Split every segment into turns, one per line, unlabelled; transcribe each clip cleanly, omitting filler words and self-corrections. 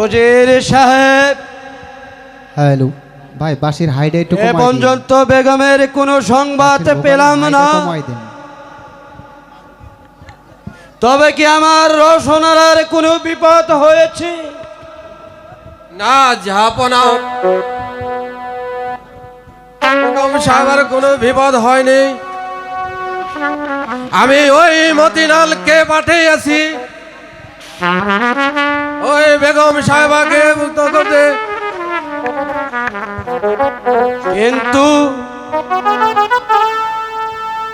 ওজির সাহেব,
হ্যালো ভাই, বাসির হাইডে একটু
এ
কমাই দিন।
পর্যন্ত বেগমের কোনো সংবাদ
বাসির
পেলাম
মোবাইল
না।
হাইডে কমাই দিন।
তবে কি আমার রসনার কোনো বিপদ হয়েছে?
না জাহাপনা, বেগম সাহেবের কোনো বিপদ হয়নি। আমি ওই মতিলালকে পাঠিয়েছি ওই বেগম সাহেবাকে মুক্ত করতে।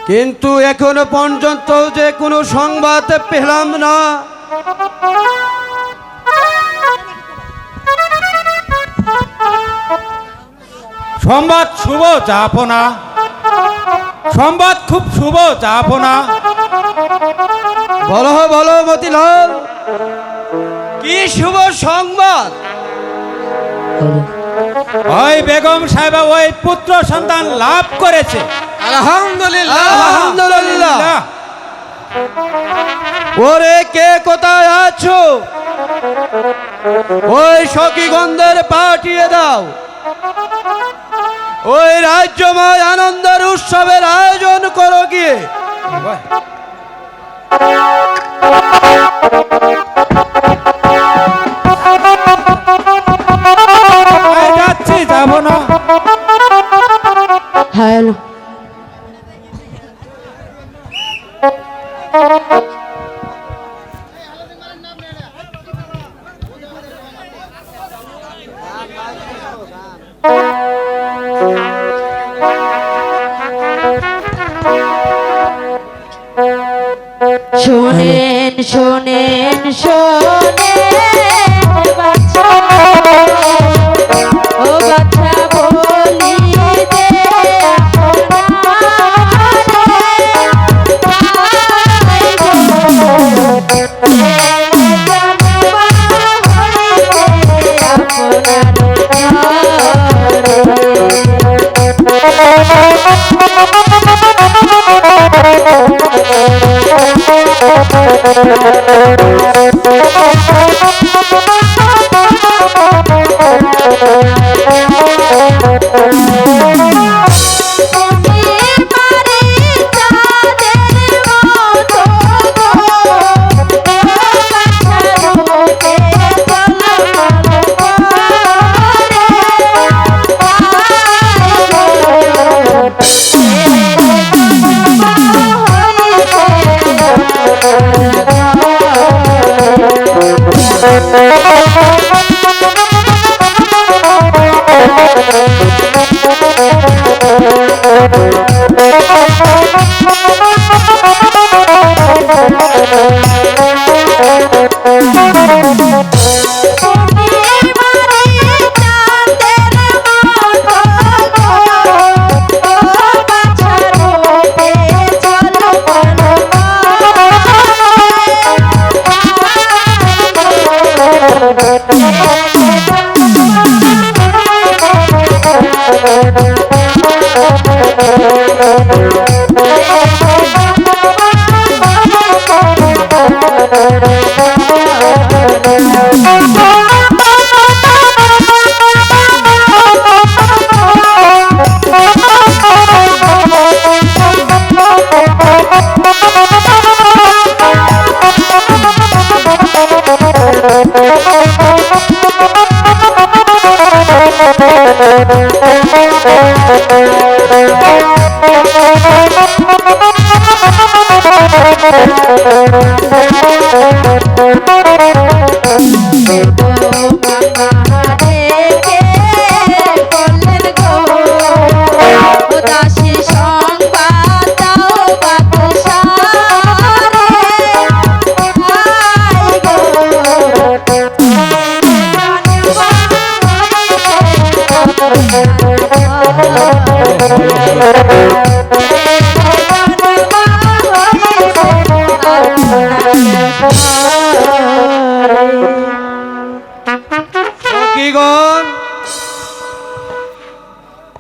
কিন্তু এখনো পর্যন্ত যে কোনো সংবাদ পেলাম না।
সংবাদ শুভ জাহাপনা, সংবাদ খুব শুভ জাহাপনা।
বলো বলো মতিলাল, কি শুভ সংবাদ?
ওই বেগম সাহেবা ওই পুত্র সন্তান লাভ করেছে।
আলহামদুলিল্লাহ।
আলহামদুলিল্লাহ। ওরে কে কোথায় আছো? ওই সখীগন্ধের পাঠিয়ে দাও। ওই রাজ্যময় আনন্দের উৎসবের আয়োজন করো গিয়ে।
যাচ্ছি, যাবো না।
হ্যালো, শোনেন শোনেন শোনেন বাচ্চা, ও বাচ্চা বলি দে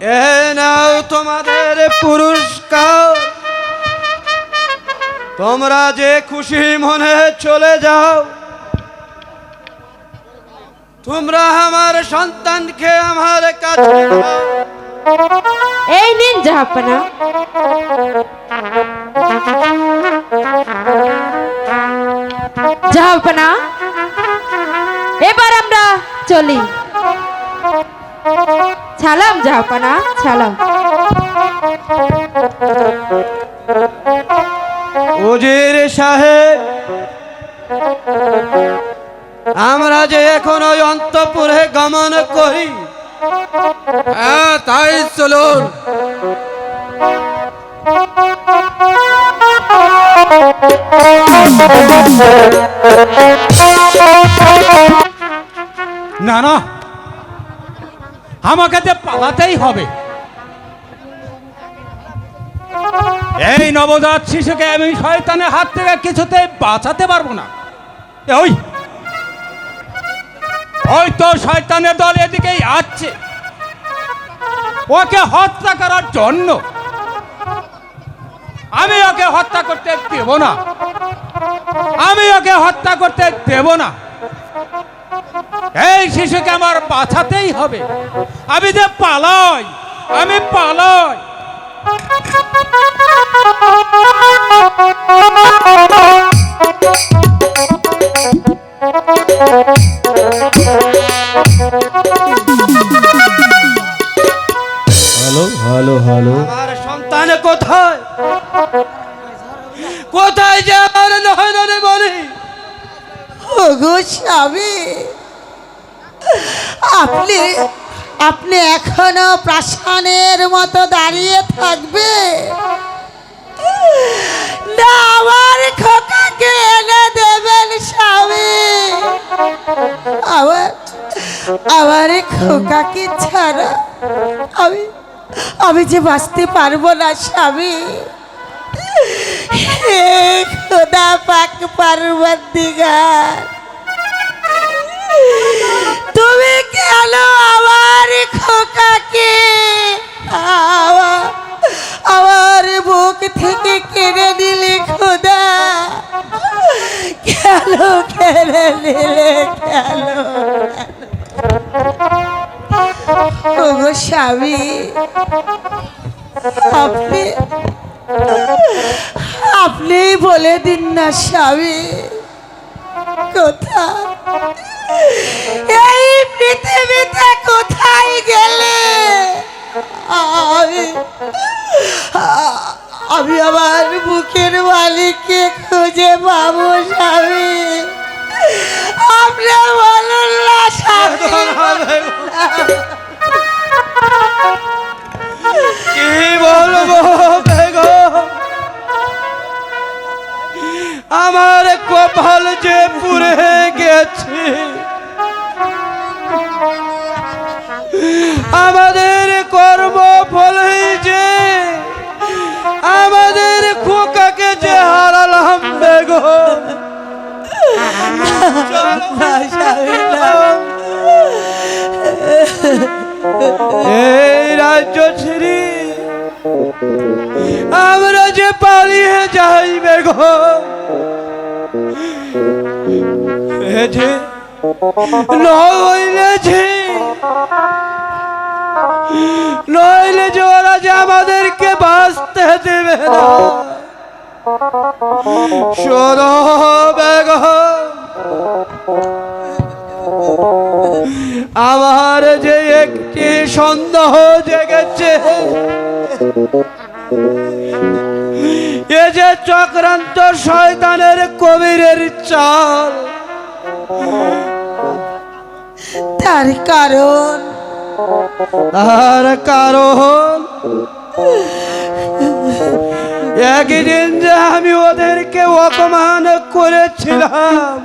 এ নাও তোমাদের পুরস্কার। তোমরা যে খুশি মনে চলে যাও। তোমরা আমার সন্তানকে আমার কাছে দাও।
এই নিন জাহাপনা। জাহাপনা, এবার আমরা চলি। ছালাম জাহাপনা, ছালাম।
উজির সাহেব, আমরা যে এখন ওই অন্তপুরে গমন করি।
হ্যাঁ, তাই চলুন।
না না, আমাকে যে পালাতেই হবে। এই নবজাত শিশুকে আমি শয়তানের হাত থেকে কিছুতেই বাঁচাতে পারবো না। ওই ওই তো শয়তানের দল এদিকেই আসছে, ওকে হত্যা করার জন্য। আমি ওকে হত্যা করতে দেব না, আমি ওকে হত্যা করতে দেব না। এই শিশুকে আমার বাঁচাতেই হবে। আমি যে পালাই, আমি পালাই।
হ্যালো হ্যালো হ্যালো, আমার সন্তান কোথায়? কোথায় যে আমার নয়নে বলি?
ওগো স্বামী, আপনি আপনি এখনো প্রাসানের মতো দাঁড়িয়ে থাকবে না? আমার খোকাকে এনে দেবেন স্বামী। আমার খোকাকে ছাড়া আমি যে বাঁচতে পারবো না স্বামী। হে খোদা পাক পার্বতীগার, তুমি কেন আমার খোকাকে আমার বুক থেকে কেড়ে নিলে খোদা? কেন কেড়ে নিলে? কেন? ওগো স্বামী, আপনি বলে দিন না স্বামী, কোথায় এই পৃথিবীতে কোথায় গেলে আমি আমার বুকের মালিককে খুঁজে পাবো স্বামী? আপনি বলুন না স্বামী।
কি বলবো বেগম, আমার কপাল যে পুড়ে গেছে। আমাদের কর্ম ফলে যে আমাদের খোকাকে যে হারালাম বেগম। এই রাজ্য ছেড়ে আমরা যে পালিয়ে যাই বেগম। নইলে যে ওরা যে আমাদেরকে বাঁচতে দেবে না। শোনো বেগম, আমার যে একটি সন্দেহ জেগেছে, এ যে চক্রান্ত শয়তানের কবিরের চাল।
তার কারণ
একদিন যে আমি ওদেরকে অপমান করেছিলাম,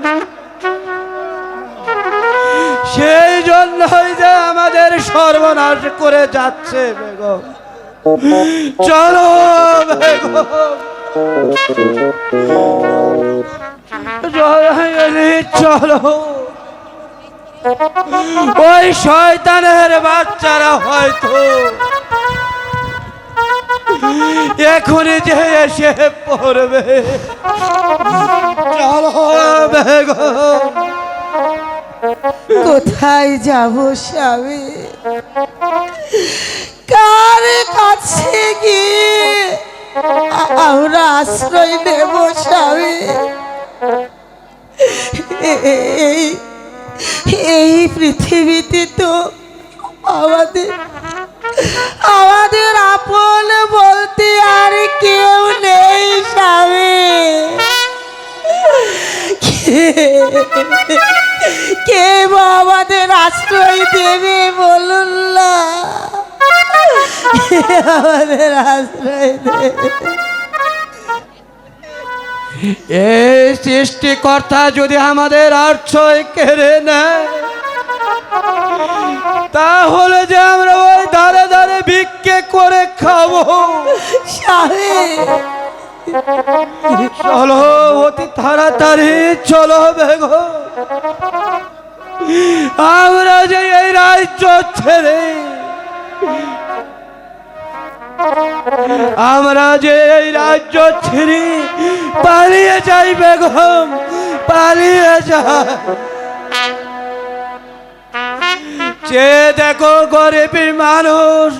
সেই জন্যই যে আমাদের সর্বনাশ করে যাচ্ছে বেগম। চলো বেগম, চলো। ওই শয়তানের বাচ্চারা হয়তো এখনই যে এসে পড়বে। চলো বেগম।
কোথায় যাব স্বামী? কার কাছে গিয়ে আমরা আশ্রয় নেব স্বামী? এই পৃথিবীতে তো আমাদের আমাদের আপন বলতে আর কেউ নেই স্বামী। কে বা আমাদের আশ্রয় দেবে বলুন না? কে আমাদের আশ্রয় দেবে?
এই সৃষ্টিকর্তা যদি আমাদের আশ্রয় কেড়ে নেয়, তাহলে যে আমরা ওই ধারে ধারে ভিক্ষে করে খাবো।
স্বামী
চলো অতি তাড়াতাড়ি চলো বেগম। আমরা যে এই রাজ্য ছেড়ে পালিয়ে যাই বেগম, পালিয়ে যাই। যে দেখো গরিবের মানুষ,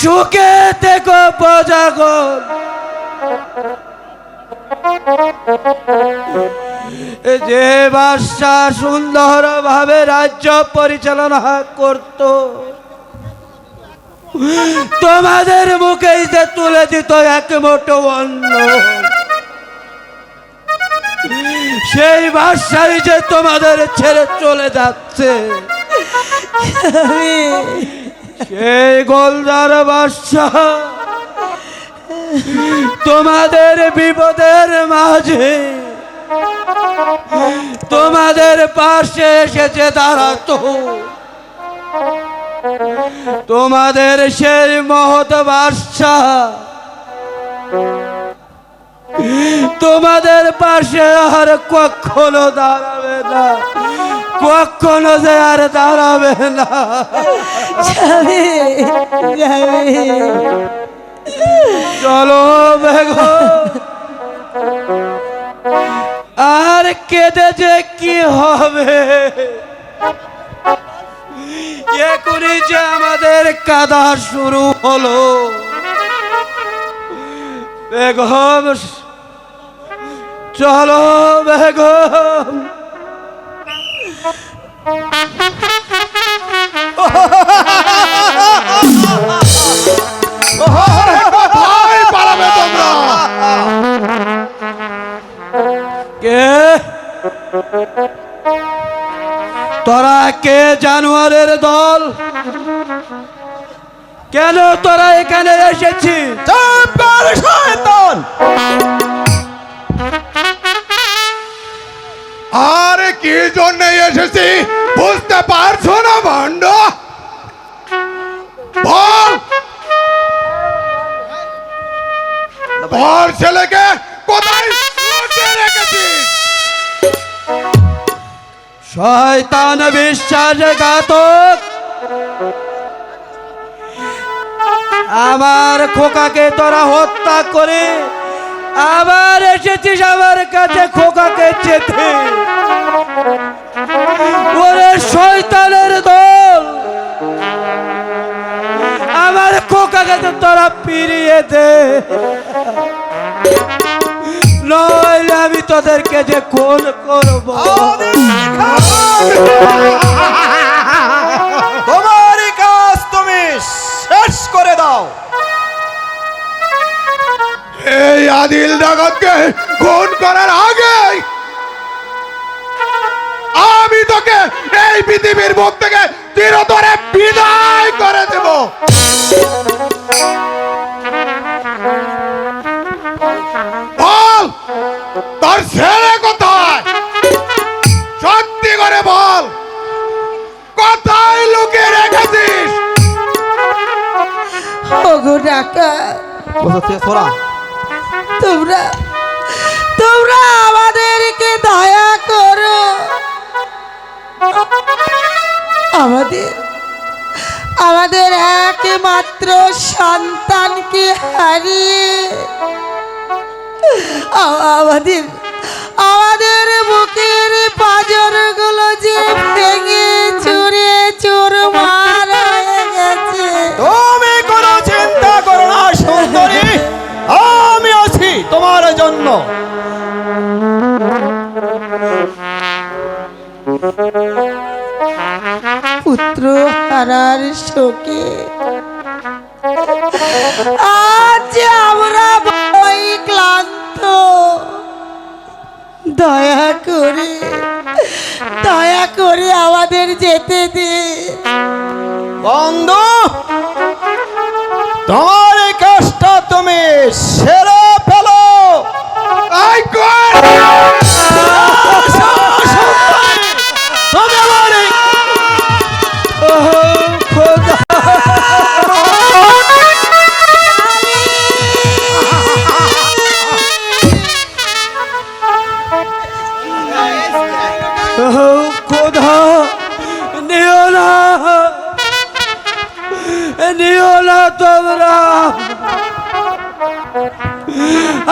সুখে দেখো প্রজাগণ। যে বাদশা সুন্দর ভাবে রাজ্য পরিচালনা করত, তোমাদের মুখেই যে তুলে দিত এক মুঠো অন্ন, সেই বাদশাই যে তোমাদের ছেড়ে চলে যাচ্ছে। সেই গোলদার বাদশাহ তোমাদের বিপদের মাঝে তোমাদের পাশে এসেছে দাঁড়াতো। তোমাদের সেই মহৎ বাদশাহ তোমাদের পাশে আর কখনো দাঁড়াবে না, কখনো যে আর দাঁড়াবে না। চলো বেগম, আর কেঁদে যে কি হবে? এখনই যে আমাদের কাঁদা শুরু হলো। বেগম চলো বেগম।
কোথায় পালাবে তোমরা?
কে তোরা? কে জানোয়ারের দল? কেন তোরা এখানে এসেছিস?
আরে কি জন্য এসেছি বুঝতে পারছো না ভণ্ড? বল, বল ছেলেকে কোথায় লুকিয়ে রেখেছিস?
শয়তান বিশ্বাসঘাতক, আমার খোকাকে তোরা হত্যা করে আবার এসেছিস আমার কাছে খোকাকে চেতে। ওরে শয়তানের দল, আমার খোকাকে তো তোরা ফিরিয়ে দে, নইলে আমি তোদেরকে যে খুন করবো।
তোমারই কাজ তুমি শেষ করে দাও।
এই আদিল ডাকাতকে খুন করার আগে আমি তোকে এই পৃথিবীর মুখ থেকে চিরতরে বিদায় করে দেব। বল, তোর ছেলে কোথায়? সত্যি করে বল, কোথায় লুকিয়ে রেখেছিস?
ওগো ডাকাত, তোমরা তোমরা আমাদেরকে দয়া করো, আমাদের আমাদের একমাত্র সন্তানকে হারিয়ে আমাদের আমাদের বুকের পাঁজরগুলো যে ভেঙে চুরে চুরমার হয়ে গেছে।
তুমি কোনো চিন্তা করো না সুন্দরী, আমি আছি তোমার জন্য।
পুত্র হারার শোকে আজ আমরা বড়ই ক্লান্ত। দয়া করে আমাদের যেতে দে।
বন্ধু, তোমার এই কষ্ট তুমি সেরে ফেলো।
আই কর
তুমি আমার এই
ওহো খোদা, ওহো খোদা, নিও না, নিও না তোমরা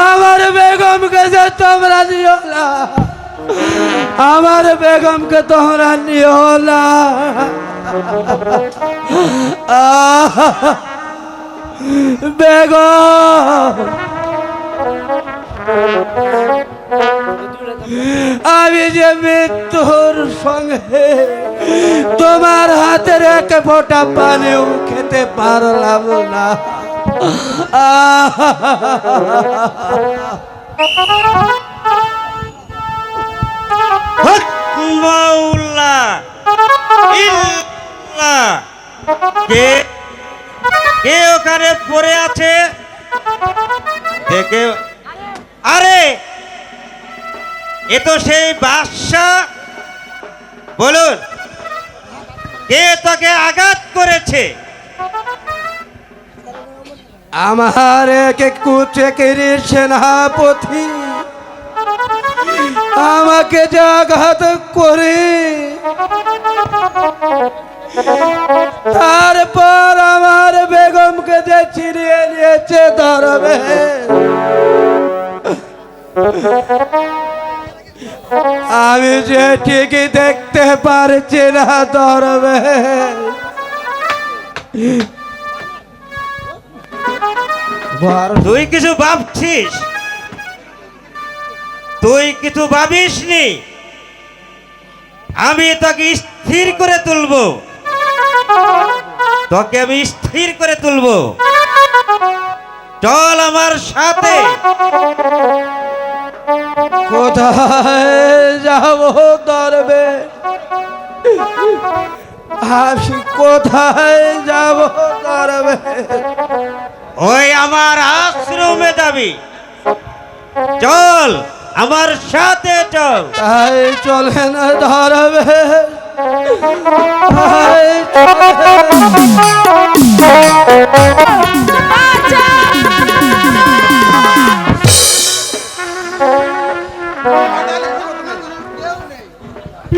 আমার বেগমকে, যে তোমরা নিও না, আমার বেগমকে তোমরা নিও না। বেগম, আমি যে মৃত্যুর সঙ্গে তোমার হাতের এক ফোঁটা পানিও খেতে পারলাম না।
মাওলা ইল্লা কে কে ওখানে পড়ে আছে দেখে? আরে এ তো সেই বাদশা। বলুন, কে তোকে আঘাত করেছে?
আমার এক কুচেকেরি সেনাপতি আমাকে যে আঘাত করে, তারপর আমার বেগমকে যে ছিনিয়ে নিয়েছে ধরবে। আমি যে ঠিকই দেখতে পারছি না ধরবে।
তুই কিছু ভাবছিস? তুই কিছু ভাবিসনি। আমি তোকে স্থির করে তুলবো, তোকে আমি স্থির করে তুলবো। চল আমার সাথে।
কোথায় যাব ধরবে? আমি কোথায় যাব ধরবে?
ওই আমার আশ্রমে যাবি। চল আমার সাথে চল।
তাই চলে না ধরবে, তাই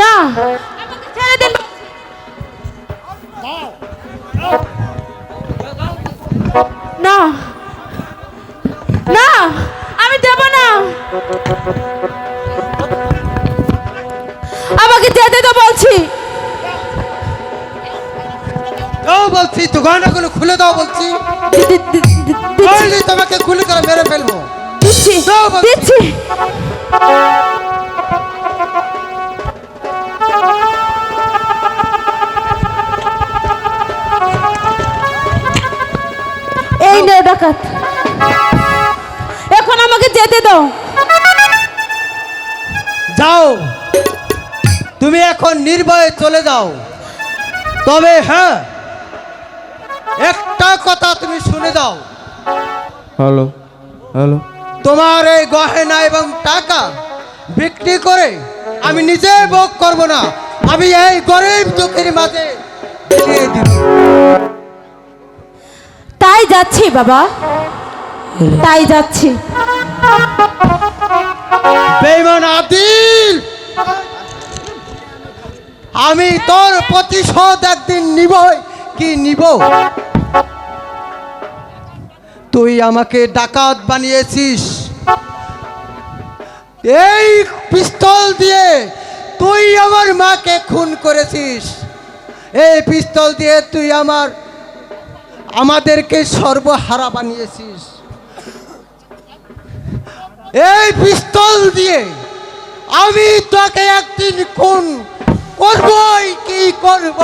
না, ছেড়ে দিন। না না, আমি দেব না। আমাকে যেতে তো বলছি।
দাও বলছি, তো গয়নাগুলো খুলে দাও বলছি। তোমাকে খুলে করে মেরে ফেলবো।
দিচ্ছি
দাও বলছি।
দিচ্ছি। এই নে ডাকাত, এখন আমাকে যেতে দাও।
যাও, তুমি এখন নির্ভয়ে চলে যাও। তবে হ্যাঁ, একটা কথা তুমি শুনে দাও।
হ্যালো হ্যালো,
তোমার এই গয়না এবং টাকা বিক্রি করে আমি নিজে ভোগ করব না, আমি এই গরিব দুঃখের মাঝে বিলিয়ে দিব।
তাই যাচ্ছি বাবা, তাই যাচ্ছি।
বেঈমান আদিল, আমি তোর প্রতিশোধ একদিন নিবই, কি নিব? তুই আমাকে ডাকাত বানিয়েছিস, এই পিস্তল দিয়ে তুই আমার মাকে খুন করেছিস, এই পিস্তল দিয়ে তুই আমাদেরকে সর্বহারা বানিয়েছিস, এই পিস্তল দিয়ে আমি তোকে একদিন খুন করবই, কি করব।